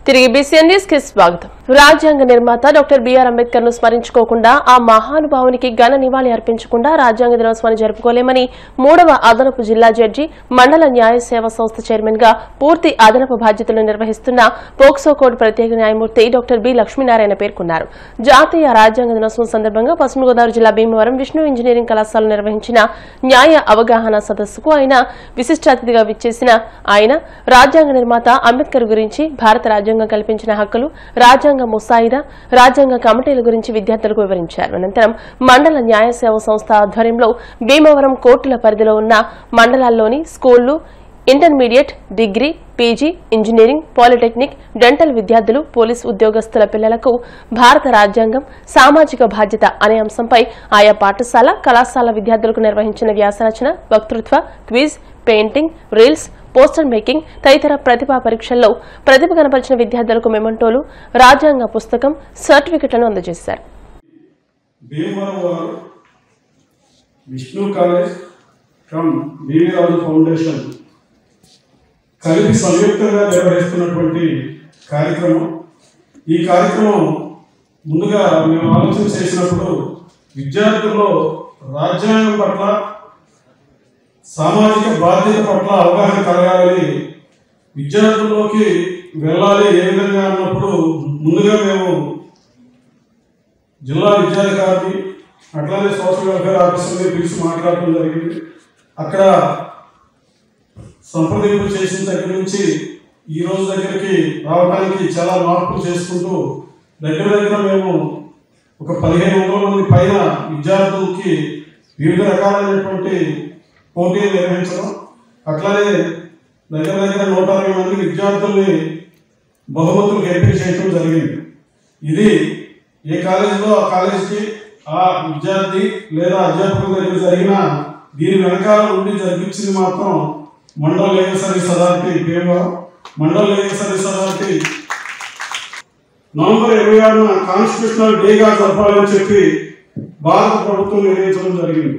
తిరిగి BCN news కి స్వాగతం. రాజ్యాంగ నిర్మాత డాక్టర్ బిఆర్ అంబేద్కర్ ను స్మరించుకోకుండా ఆ మహానుభావునికి ఘన నివాళి అర్పించకుండా రాజ్యాంగ దినోత్సవాన్ని జరుపుకోలేమని 3వ అదనపు జిల్లా జడ్జి మండల న్యాయ సేవా సంస్థ చైర్మన్ గా పూర్తి అదనపు బాధ్యతలు నిర్వహిస్తున్న పోక్సో కోడ్ ప్రత్యేక న్యాయమూర్తి డాక్టర్ బి లక్ష్మీనారాయణ పేర్కొన్నారు. జాతీయ రాజ్యాంగ దినోత్సవం సందర్భంగా పశ్చిమ గోదావరి జిల్లా భీమవరం విష్ణు ఇంజనీరింగ్ కళాశాలలో నిర్వహించిన న్యాయ అవగాహన సదస్సుకు ఆయన విశిష్ట అతిథిగా విచ్చేసిన ఆయన రాజ్యాంగ నిర్మాత అంబేద్కర్ గురించి, భారత రాజ్యాంగం కల్పించిన హక్కులు, రాజ్యాంగ ముసాయిదా, రాజ్యాంగ కమిటీల గురించి విద్యార్థులకు వివరించారు. అనంతరం మండల న్యాయ సేవా సంస్థ ఆధ్వర్యంలో భీమవరం కోర్టుల పరిధిలో ఉన్న మండలాల్లోని స్కూళ్లు, intermediate, degree, PG, engineering, polytechnic, dental విద్యార్థులు, పోలీసు ఉద్యోగస్తుల పిల్లలకు భారత రాజ్యాంగం, సామాజిక బాధ్యత అనే అంశంపై ఆయా పాఠశాల, కళాశాల విద్యార్థులకు నిర్వహించిన వ్యాసరచన, వక్తృత్వ, quiz, painting, reels, poster making తదితర ప్రతిభా పరీక్షల్లో ప్రతిభ కనపరిచిన విద్యార్థులకు మెమంటోలు, రాజ్యాంగ పుస్తకం, సర్టిఫికెట్లను అందజేశారు. కలిపి సంయుక్తంగా నిర్వహిస్తున్నటువంటి కార్యక్రమం. ఈ కార్యక్రమం ముందుగా మేము ఆలోచన చేసినప్పుడు విద్యార్థుల్లో రాజ్యాంగం పట్ల, సామాజిక బాధ్యత పట్ల అవగాహన కలగాలని, విద్యార్థుల్లోకి వెళ్ళాలి ఏ విధంగా అన్నప్పుడు ముందుగా మేము జిల్లా విద్యాధికారిని అట్లానే సోషల్ వెల్ఫేర్ ఆఫీసర్ని పిలిచి మాట్లాడటం జరిగింది. అక్కడ సంప్రదింపులు చేసిన దగ్గర నుంచి ఈ రోజు దగ్గరికి రావడానికి చాలా మార్పులు చేసుకుంటూ దగ్గర మేము ఒక 1500 మంది పైన విద్యార్థులకి వివిధ రకాలైనటువంటి పోటీలు నిర్వహించడం, అట్లానే దగ్గర 160 మంది విద్యార్థుల్ని బహుమతులకు ఎంపిక చేయడం జరిగింది. ఇది ఏ కాలేజీలో ఆ కాలేజీకి ఆ విద్యార్థి లేదా అధ్యాపకుల దగ్గర జరిగిన దీని వెనకాల ఉండి జరిపించింది మాత్రం మండల లీగల్ సర్వీస్ అథారిటీ భీమవరం. మండల లీగల్ సర్వీస్ అథారిటీ నవంబర్ 26న కాన్స్టిట్యూషనల్ డేగా జరపాలని చెప్పి భారత ప్రభుత్వం నిర్ణయించడం జరిగింది.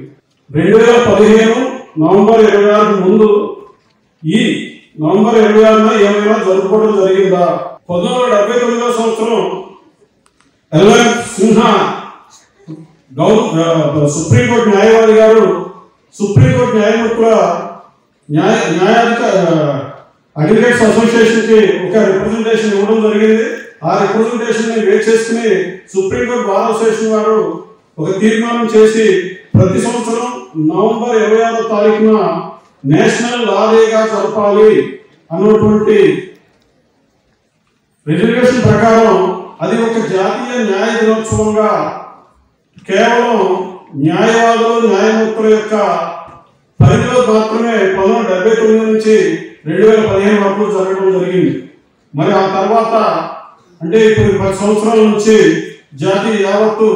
2015 నవంబర్ 26 ముందు ఈ నవంబర్ 26న ఏమైనా జరుపుకోవడం జరిగిందా? 1979వ సంవత్సరం ఎల్ఎన్ సిన్హా సుప్రీంకోర్టు న్యాయవాది గారు సుప్రీంకోర్టు న్యాయమూర్తుల అడ్వకేట్స్ అసోసియేషన్ కి ఒక రిప్రజెంటేషన్ ఇవ్వడం జరిగింది. ఆ రిప్రజెంటేషన్ ని వేట్ చేసుకుని సుప్రీంకోర్టు బార్ అసోసియేషన్ వారు ఒక తీర్మానం చేసి ప్రతి సంవత్సరం నవంబర్ 26వ తారీఖున నేషనల్ లా డేగా జరపాలి అన్నటువంటి రిజర్వేషన్ ప్రకారం అది ఒక జాతీయ న్యాయ దినోత్సవంగా కేవలం న్యాయవాదులు, న్యాయమూర్తుల యొక్క పరిధిలో మాత్రమే 1979 నుంచి 2015 వరకు జరగడం జరిగింది. మరి ఆ తర్వాత అంటే ఇప్పుడు 10 సంవత్సరాల నుంచి జాతీయ యావత్తు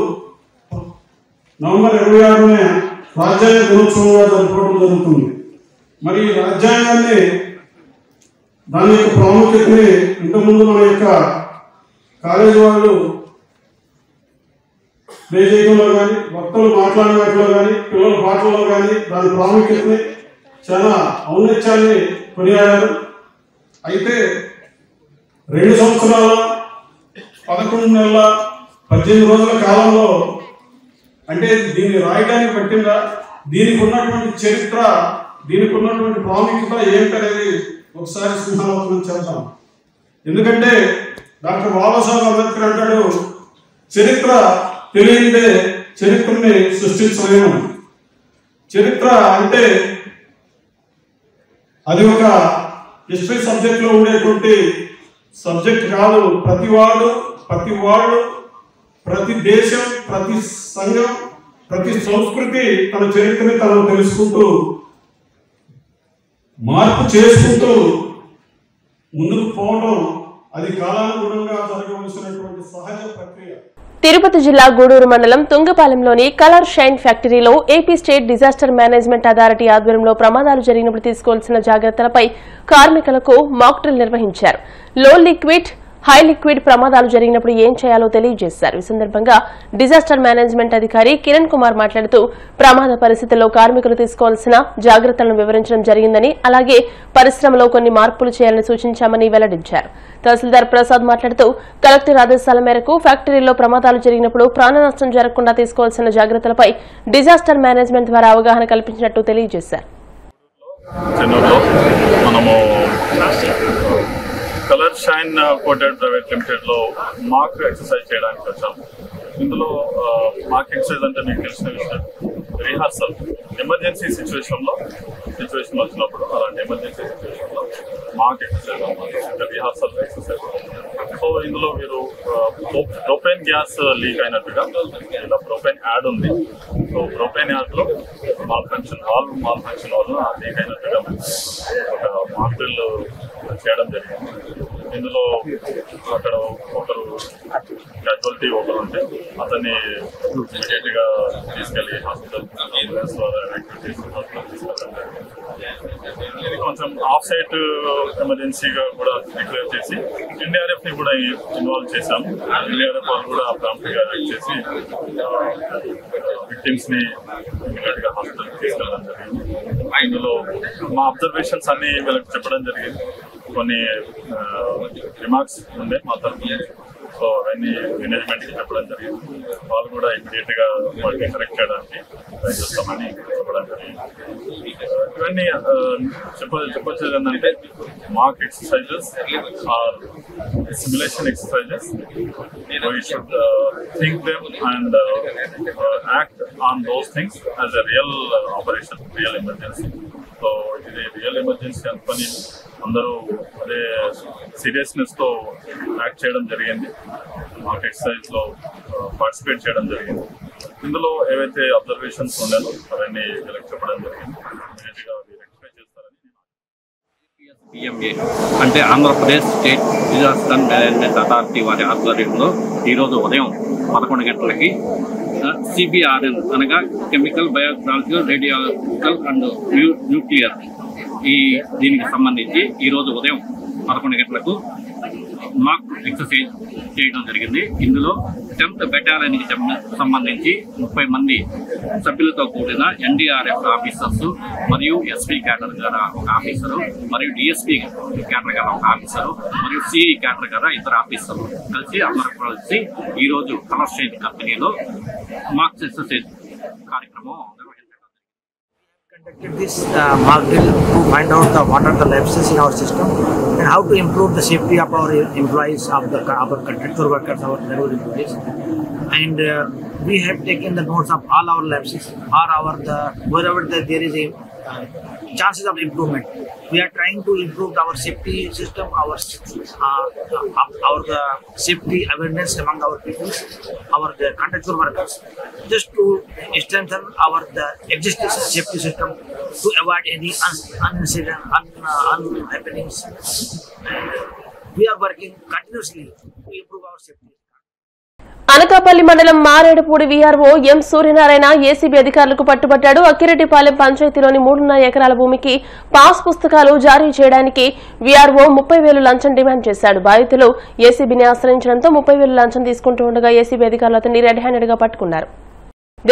నవంబర్ 26నే రాజ్యాంగ దినోత్సవంగా జరుపుకోవడం జరుగుతుంది. మరి ఈ రాజ్యాంగాన్ని, దాని యొక్క ప్రాముఖ్యతని ఇంతకుముందు మన యొక్క కాలేజీ వాళ్ళు ప్లే చేయడంలో కానీ, వక్తలు మాట్లాడినట్లో కానీ, పిల్లల పాటల్లో కానీ దాని ప్రాముఖ్యతని, చాలా ఔన్నత్యాన్ని కొనియాడారు. అయితే 2 సంవత్సరాల 11 నెలల 18 రోజుల కాలంలో అంటే దీన్ని రాయడానికి పట్టిందా, దీనికి ఉన్నటువంటి చరిత్ర, దీనికి ఉన్నటువంటి ప్రాముఖ్యత ఏంటనేది ఒకసారి సింహావలోకనం చేద్దాం. ఎందుకంటే డాక్టర్ బాబాసాహెబ్ అంబేద్కర్ అంటాడు, చరిత్ర తెలియదే చరిత్రని సృష్టించలేము. చరిత్ర అంటే అది ఒక హిస్టరీ సబ్జెక్ట్ లో ఉండేటువంటి సబ్జెక్ట్ కాదు. ప్రతి వాళ్ళు, ప్రతి దేశం, ప్రతి సంఘం, ప్రతి సంస్కృతి తన చరిత్రని తను తెలుసుకుంటూ, మార్పు చేసుకుంటూ ముందుకు పోవడం అది కాలానుగుణంగా జరగవలసినటువంటి సహజ ప్రక్రియ. తిరుపతి జిల్లా గూడూరు మండలం తుంగపాలెంలోని కలర్ షైన్ ఫ్యాక్టరీలో AP state disaster management authority ఆధ్వర్యంలో ప్రమాదాలు జరిగినప్పుడు తీసుకోవాల్సిన జాగ్రత్తలపై కార్మికులకు మాక్ డ్రిల్ నిర్వహించారు. లో లిక్విడ్, హై లిక్విడ్ ప్రమాదాలు జరిగినప్పుడు ఏం చేయాలో తెలియజేశారు. ఈ సందర్భంగా డిజాస్టర్ మేనేజ్మెంట్ అధికారి కిరణ్ కుమార్ మాట్లాడుతూ ప్రమాద పరిస్థితుల్లో కార్మికులు తీసుకోవాల్సిన జాగ్రత్తలను వివరించడం జరిగిందని, అలాగే పరిశ్రమలో కొన్ని మార్పులు చేయాలని సూచించామని వెల్లడించారు. తహసీల్దార్ ప్రసాద్ మాట్లాడుతూ కలెక్టర్ ఆదేశాల మేరకు ఫ్యాక్టరీలో ప్రమాదాలు జరిగినప్పుడు ప్రాణ నష్టం జరగకుండా తీసుకోవాల్సిన జాగ్రత్తలపై డిజాస్టర్ మేనేజ్మెంట్ ద్వారా అవగాహన కల్పించినట్టు తెలియజేశారు. Colour shine coated private limited లో మాక్ ఎక్సర్సైజ్ చేయడానికి వచ్చాము. ఇందులో మాక్ ఎక్సర్సైజ్ అంటే మీకు తెలిసిన విషయం, రిహార్సల్ ఎమర్జెన్సీ సిచ్యువేషన్ వచ్చినప్పుడు అలాంటి ఎమర్జెన్సీ సిచ్యువేషన్ లో mock exercise rehearsal exercise. So ఇందులో మీరు ప్రొపేన్ గ్యాస్ లీక్ అయినట్టుగా ఇలా ప్రొపేన్ యాడ్ ఉంది. సో ప్రొపేన్ యాడ్ లో మాల్ ఫంక్షన్ వల్ల లీక్ అయినట్టుగా ఒక మాక్ డ్రిల్ చేయడం జరిగింది. ఇందులో అక్కడ ఒకరు క్యాజువాలిటీ ఒకరు ఉంటే అతన్ని ఇమీడియట్ గా తీసుకెళ్లి హాస్పిటల్ ఇది కొంచెం ఆఫ్ సైట్ ఎమర్జెన్సీగా కూడా డిక్లేర్ చేసి ఎన్డీఆర్ఎఫ్ ని కూడా ఇన్వాల్వ్ చేశాము. ఎన్డీఆర్ఎఫ్ వాళ్ళు కూడా ప్రాంప్ట్ గా యాక్ట్ చేసి విక్టిమ్స్ ని ఇమీడియట్ గా హాస్పిటల్ తీసుకెళ్ళడం జరిగింది. ఇందులో మా అబ్జర్వేషన్స్ అన్ని వీళ్ళకి చెప్పడం జరిగింది. కొన్ని రిమార్క్స్ ఉండే మా తరఫున, సో అవన్నీ మేనేజ్మెంట్ కి చెప్పడం జరిగింది. వాళ్ళు కూడా ఇమీడియట్ గా వాటిని కరెక్ట్ చేయడానికి ట్రై చేస్తామని చెప్పడం జరిగింది. ఇవన్నీ చెప్పొచ్చేది ఏంటంటే mock exercises or simulation exercises. We should think them and act on those things as a real operation, real emergency. So ఇది రియల్ ఎమర్జెన్సీ అనుకొని అందరూ అదే సీరియస్నెస్ తో యాక్ట్ చేయడం జరిగింది. మాక్ ఎక్సర్సైజ్ లో పార్టిసిపేట్ చేయడం జరిగింది. ఇందులో ఏవైతే అబ్జర్వేషన్స్ ఉన్నాయో అవన్నీ వీళ్ళకి చెప్పడం జరిగింది. PMA అంటే Andhra Pradesh state disaster management authority వారి ఆధ్వర్యంలో ఈరోజు ఉదయం 11 గంటలకి CBRN అనగా chemical, biological, radiological and nuclear దీనికి సంబంధించి ఈరోజు ఉదయం 11 గంటలకు మాక్ ఎక్సర్సైజ్ చేయడం జరిగింది. ఇందులో 10th బెటాలియన్కి సంబంధించి 30 మంది సభ్యులతో కూడిన ఎన్డీఆర్ఎఫ్ ఆఫీసర్స్ మరియు ఎస్పీ క్యాడర్ గారు ఒక ఆఫీసరు, మరియు డిఎస్పీ క్యాడర్ గారు ఒక ఆఫీసరు, మరియు సిఐ క్యాడర్ గారు ఇద్దరు ఆఫీసర్లు అందరూ కలిసి ఈరోజు కలర్ షైన్ కంపెనీలో మాక్ ఎక్సర్సైజ్ కార్యక్రమం conducted this mock drill to find out what are the lapses in our system and how to improve the safety of our employees, our contractor workers, our federal employees. And we have taken the notes of all our lapses or wherever there is a chances of improvement. We are trying to improve our safety system, our safety awareness among our people, our contractor workers, just to strengthen our existing safety system to avoid any unhappenings. We are working continuously to improve our safety. Anakapalli మండలం Maredupudi VRO ఎం Suryanarayana ACB అధికారులకు పట్టుబట్టాడు. అక్కిరెడ్డిపాలెం పంచాయతీలోని 3.5 ఎకరాల భూమికి pass పుస్తకాలు జారీ చేయడానికి VRO 30,000 లంచం demand చేశాడు. బాధితులు ఏసీబీని ఆశ్రయించడంతో 30,000 లంచం తీసుకుంటూ ఉండగా ఏసీబీ అధికారులు అతన్ని రెడ్ హ్యాండెడ్ గా పట్టుకున్నారు.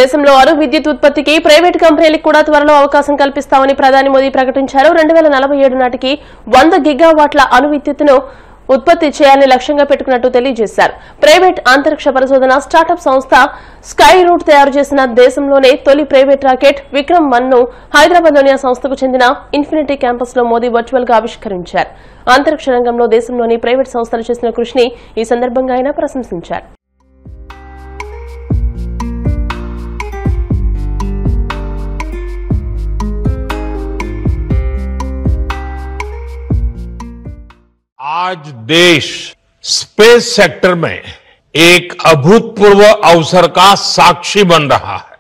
దేశంలో అణు విద్యుత్ ఉత్పత్తికి ప్రైవేటు కంపెనీలకు కూడా త్వరలో అవకాశం కల్పిస్తామని ప్రధాని మోదీ ప్రకటించారు. 2047 నాటికి 100 గిగావాట్ల అణు విద్యుత్తును ఉత్పత్తి చేయాలని లక్ష్యంగా పెట్టుకున్నట్టు తెలియజేశారు. ప్రైవేట్ అంతరిక్ష పరిశోధన స్టార్టప్ సంస్థ స్కై రూట్ తయారు చేసిన దేశంలోనే తొలి ప్రైవేట్ రాకెట్ విక్రమ్ 1 ను హైదరాబాద్లోని ఆ సంస్థకు చెందిన ఇన్ఫినిటీ క్యాంపస్ లో మోదీ వర్చువల్ గా ఆవిష్కరించారు. అంతరిక్ష రంగంలో దేశంలోని ప్రైవేట్ సంస్థలు చేసిన కృషిని ఈ సందర్భంగా ఆయన ప్రశంసించారు. आज देश स्पेस सेक्टर में एक अभूतपूर्व अवसर का साक्षी बन रहा है।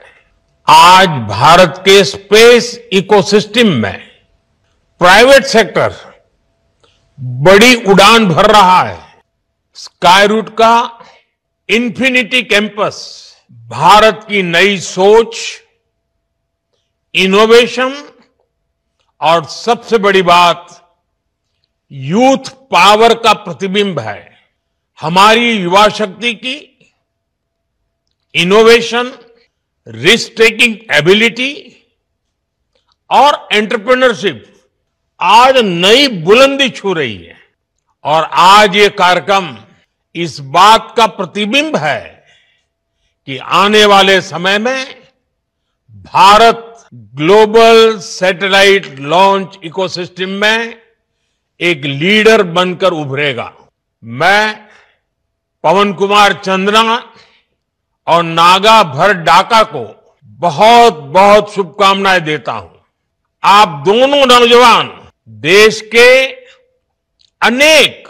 आज भारत के स्पेस इकोसिस्टम में प्राइवेट सेक्टर बड़ी उड़ान भर रहा है। स्काई रूट का इन्फिनिटी कैंपस भारत की नई सोच, इनोवेशन और सबसे बड़ी बात यूथ पावर का प्रतिबिंब है। हमारी युवा शक्ति की इनोवेशन, रिस्क टेकिंग एबिलिटी और एंटरप्रेन्योरशिप आज नई बुलंदी छू रही है। और आज ये कार्यक्रम इस बात का प्रतिबिंब है कि आने वाले समय में Bharat global satellite launch ecosystem में एक लीडर बनकर उभरेगा। मैं पवन कुमार चंद्रा और नागा भर डाका को बहुत बहुत शुभकामनाएं देता हूं। आप दोनों नौजवान देश के अनेक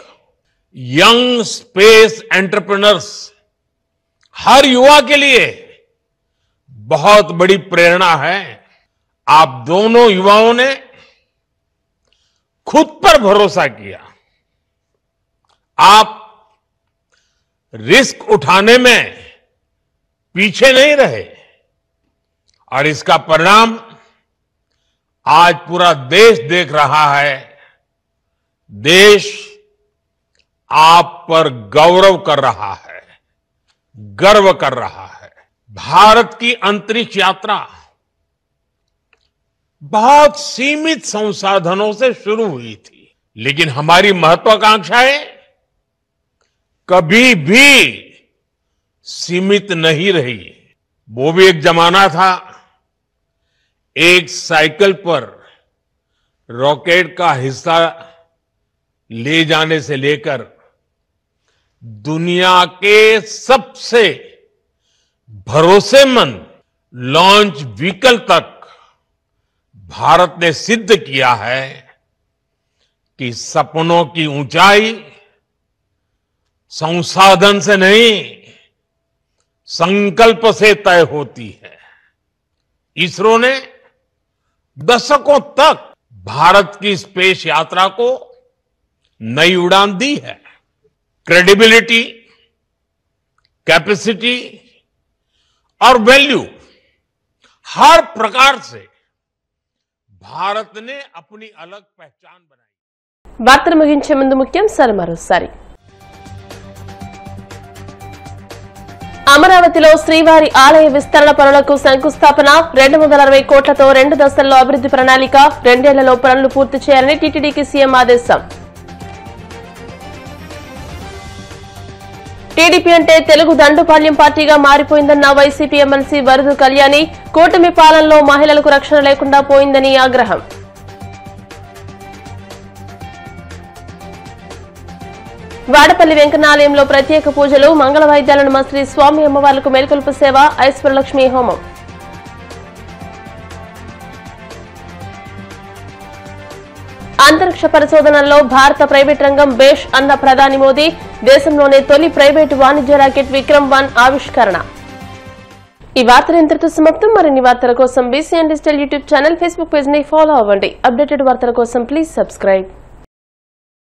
यंग स्पेस एंटरप्रेन्योर्स, हर युवा के लिए बहुत बड़ी प्रेरणा है। आप दोनों युवाओं ने खुद पर भरोसा किया, आप रिस्क उठाने में पीछे नहीं रहे और इसका परिणाम आज पूरा देश देख रहा है। देश आप पर गौरव कर रहा है, गर्व कर रहा है। भारत की अंतरिक्ष यात्रा बहुत सीमित संसाधनों से शुरू हुई थी, लेकिन हमारी महत्वाकांक्षाएं कभी भी सीमित नहीं रही। वो भी एक जमाना था, एक साइकिल पर रॉकेट का हिस्सा ले जाने से लेकर दुनिया के सबसे भरोसेमंद लॉन्च व्हीकल तक भारत ने सिद्ध किया है कि सपनों की ऊंचाई संसाधन से नहीं, संकल्प से तय होती है। इसरो ने दशकों तक भारत की स्पेस यात्रा को नई उड़ान दी है। क्रेडिबिलिटी, कैपेसिटी और वैल्यू, हर प्रकार से भारत ने अपनी अलग पहचान बनाई। వార్తలు ముగించే ముందు ముఖ్యాంశాలు మరోసారి. అమరావతిలో శ్రీవారి ఆలయ విస్తరణ పనులకు శంకుస్థాపన. 260 కోట్లతో 2 దశల్లో అభివృద్ధి ప్రణాళిక. 2 ఏళ్లలో పనులు పూర్తి చేయాలని టీటీడీకి సీఎం ఆదేశం. టీడీపీ అంటే తెలుగు దండుపాళ్యం పార్టీగా మారిపోయిందన్న వైసీపీ ఎమ్మెల్సీ వరదు కళ్యాణి. కూటమి పాలనలో మహిళలకు రక్షణ లేకుండా పోయిందని ఆగ్రహం. వాడపల్లి వెంకన్నాలయంలో ప్రత్యేక పూజలు. మంగళ వాయిద్యాలను మంత్రి స్వామి అమ్మవార్లకు మేల్కొల్పు సేవ. ఐశ్వర్యలక్ష్మి హోమం. అంతరిక్ష పరిశోధనల్లో భారత ప్రైవేట్ రంగం బేష్ అన్న ప్రధాని మోదీ. దేశంలోనే తొలి ప్రైవేటు వాణిజ్య రాకెట్ విక్రమ్-1 ఆవిష్కరణ. ఈ వార్తలు ఇంతటితో సమాప్తం. మరిన్ని వార్తల కోసం BCN digital YouTube channel, Facebook page ని ఫాలో అవ్వండి. అప్డేటెడ్ వార్తల కోసం ప్లీజ్ సబ్స్క్రైబ్.